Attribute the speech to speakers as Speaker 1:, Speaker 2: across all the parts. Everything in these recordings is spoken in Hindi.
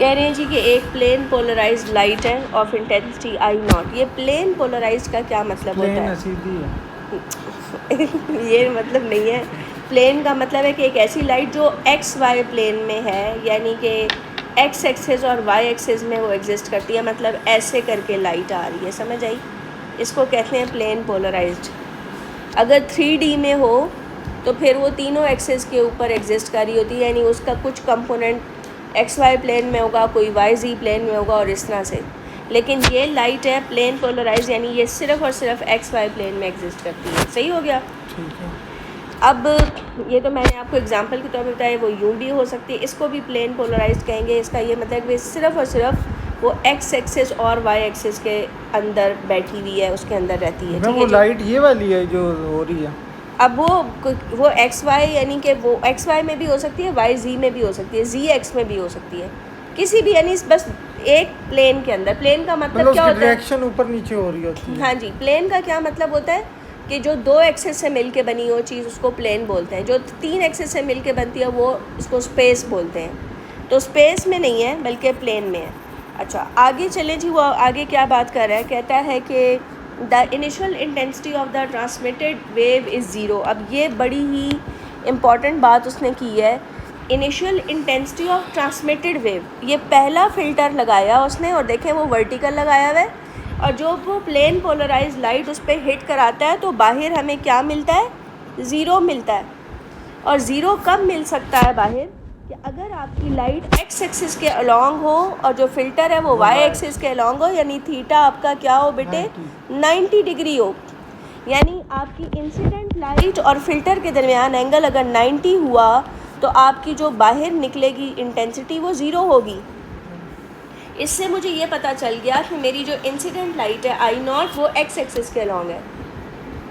Speaker 1: कह रहे हैं जी कि एक प्लेन पोलराइज्ड लाइट है ऑफ इंटेंसिटी आई नॉट। ये प्लेन पोलराइज्ड का क्या मतलब होता है?
Speaker 2: सीधी है।
Speaker 1: ये मतलब नहीं है। प्लेन का मतलब है कि एक ऐसी लाइट जो एक्स वाई प्लेन में है, यानी कि एक्स एक्सिस और वाई एक्सिस में वो एग्जिस्ट करती है, मतलब ऐसे करके लाइट आ रही है, समझ आई? इसको कहते हैं प्लेन पोलराइज्ड। अगर 3D में हो तो फिर वो तीनों एक्सिस के ऊपर एग्जिस्ट कर रही होती है, यानी उसका कुछ कंपोनेंट एक्स वाई प्लेन में होगा, कोई वाई जी प्लेन में होगा और इस तरह से। लेकिन ये लाइट है प्लेन पोलराइज, यानी ये सिर्फ़ और सिर्फ एक्स वाई प्लेन में एग्जिस्ट करती है। सही हो गया?
Speaker 2: ठीक है।
Speaker 1: अब ये तो मैंने आपको एग्जांपल के तौर पर बताया, वो यूँ भी हो सकती है, इसको भी प्लेन पोलराइज कहेंगे। इसका ये मतलब कि सिर्फ़ और सिर्फ वो एक्स एक्सिस और वाई एक्सिस के अंदर बैठी हुई है, उसके अंदर रहती है।
Speaker 2: वो लाइट ये वाली है जो हो रही है।
Speaker 1: अब वो एक्स वाई, यानी कि वो एक्स वाई में भी हो सकती है, वाई जी में भी हो सकती है, जी एक्स में भी हो सकती है, किसी भी, यानी बस एक प्लेन के अंदर। प्लेन का मतलब क्या होता है?
Speaker 2: डायरेक्शन ऊपर नीचे हो रही होती है।
Speaker 1: हाँ जी, प्लेन का क्या मतलब होता है कि जो दो एक्सिस से मिलके बनी हो चीज़, उसको प्लेन बोलते हैं। जो 3 एक्सिस से मिलके बनती है वो उसको स्पेस बोलते हैं। तो स्पेस में नहीं है बल्कि प्लेन में है। अच्छा, आगे चले जी। वो आगे क्या बात कर रहा है? कहता है कि the initial intensity of the transmitted wave is zero. अब ये बड़ी ही इम्पॉर्टेंट बात उसने की है। Initial intensity of transmitted wave, ये पहला फ़िल्टर लगाया उसने, और देखें वो वर्टिकल लगाया हुआ है, और जो वो प्लेन पोलराइज लाइट उस पर हिट कराता है तो बाहर हमें क्या मिलता है? ज़ीरो मिलता है। और ज़ीरो कब मिल सकता है बाहर? कि अगर आपकी लाइट एक्स एक्सिस के अलॉन्ग हो और जो फ़िल्टर है वो वाई एक्सिस के अलॉन्ग हो, यानी थीटा आपका क्या हो बेटे? 90 डिग्री हो। यानी आपकी इंसिडेंट लाइट और फिल्टर के दरमियान एंगल अगर 90 हुआ तो आपकी जो बाहर निकलेगी इंटेंसिटी वो ज़ीरो होगी। इससे मुझे ये पता चल गया कि मेरी जो इंसिडेंट लाइट है आई नॉट, वो एक्स एक्सिस के अलॉन्ग है।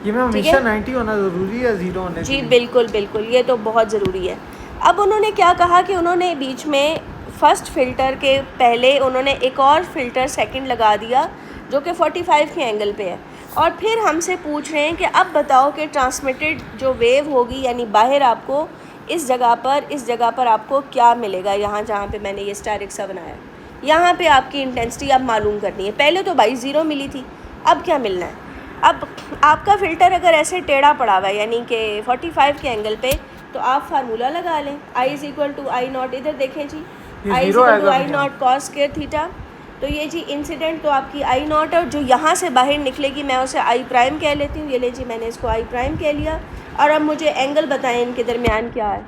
Speaker 2: ये में हमेशा 90 होना ज़रूरी है, ज़ीरो होने?
Speaker 1: जी बिल्कुल बिल्कुल, ये तो बहुत ज़रूरी है। अब उन्होंने क्या कहा कि उन्होंने बीच में फ़र्स्ट फ़िल्टर के पहले उन्होंने एक और फ़िल्टर सेकंड लगा दिया जो कि 45 के एंगल पे है, और फिर हमसे पूछ रहे हैं कि अब बताओ कि ट्रांसमिटेड जो वेव होगी, यानी बाहर आपको इस जगह पर आपको क्या मिलेगा? यहाँ जहाँ पे मैंने ये स्टार रिक्शा बनाया, यहाँ पे आपकी इंटेंसिटी अब मालूम करनी है। पहले तो भाई ज़ीरो मिली थी, अब क्या मिलना है? अब आपका फ़िल्टर अगर ऐसे टेढ़ा पड़ा हुआ है, यानी कि 45 के एंगल पे, तो आप फार्मूला लगा लें, I is equal to I naught. इधर देखें जी, I is equal to I naught cos square theta. तो ये जी इंसिडेंट तो आपकी आई नॉट है, और जो यहाँ से बाहर निकलेगी मैं उसे आई प्राइम कह लेती हूँ। ये ले जी, मैंने इसको आई प्राइम कह लिया। और अब मुझे एंगल बताएं इनके दरमियान क्या है?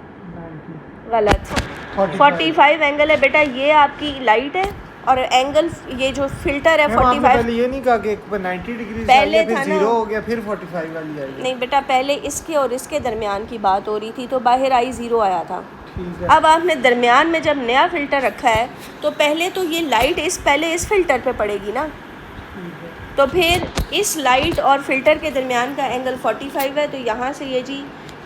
Speaker 1: गलत, 45 एंगल है बेटा। ये आपकी लाइट है और एंगल ये जो फिल्टर है 45।
Speaker 2: पहले ये नहीं कहा कि 90 डिग्री
Speaker 1: पहले
Speaker 2: फिर
Speaker 1: था ना,
Speaker 2: 0 हो गया, फिर 45 वाली आई?
Speaker 1: नहीं बेटा, पहले इसके और इसके दरमियान की बात हो रही थी, तो बाहर आई ज़ीरो आया था।
Speaker 2: ठीक है।
Speaker 1: अब आपने दरमियान में जब नया फ़िल्टर रखा है तो पहले तो ये लाइट पहले इस फ़िल्टर पे पड़ेगी ना, तो फिर इस लाइट और फिल्टर के दरमियान का एंगल 45 है। तो यहाँ से ये जी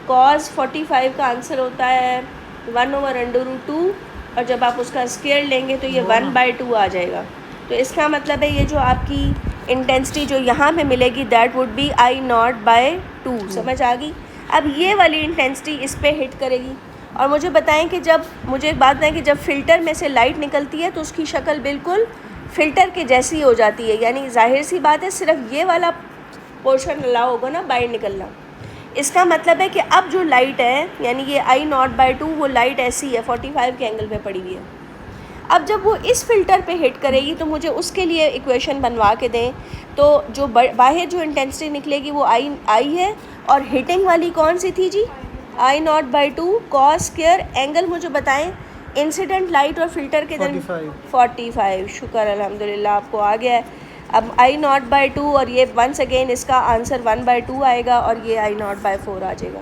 Speaker 1: cos 45 का आंसर होता है 1/√2, और जब आप उसका स्क्वायर लेंगे तो ये 1/2 आ जाएगा। तो इसका मतलब है ये जो आपकी इंटेंसिटी जो यहाँ पे मिलेगी that would be I not by 2। समझ आ गई? अब ये वाली इंटेंसिटी इस पर हिट करेगी। और मुझे बताएं कि जब मुझे एक बात बताएं कि जब फ़िल्टर में से लाइट निकलती है तो उसकी शक्ल बिल्कुल फ़िल्टर के जैसी हो जाती है, यानी जाहिर सी बात है सिर्फ ये वाला पोर्शन अलाउ होगा ना बाहर निकलना। इसका मतलब है कि अब जो लाइट है, यानी ये आई नॉट बाय 2, वो लाइट ऐसी है 45 के एंगल पे पड़ी हुई है। अब जब वो इस फ़िल्टर पे हिट करेगी तो मुझे उसके लिए इक्वेशन बनवा के दें। तो जो बाहर जो इंटेंसिटी निकलेगी वो आई है, और हिटिंग वाली कौन सी थी जी? I not by 2 cos square, angle मुझे बताएं इंसिडेंट लाइट और फिल्टर के दरमियान 45। शुक्र अल्हम्दुलिल्लाह आपको आ गया है। अब आई नॉट बाय 2, और ये वंस अगेन इसका आंसर 1/2 आएगा, और ये आई नॉट बाय 4 आ जाएगा।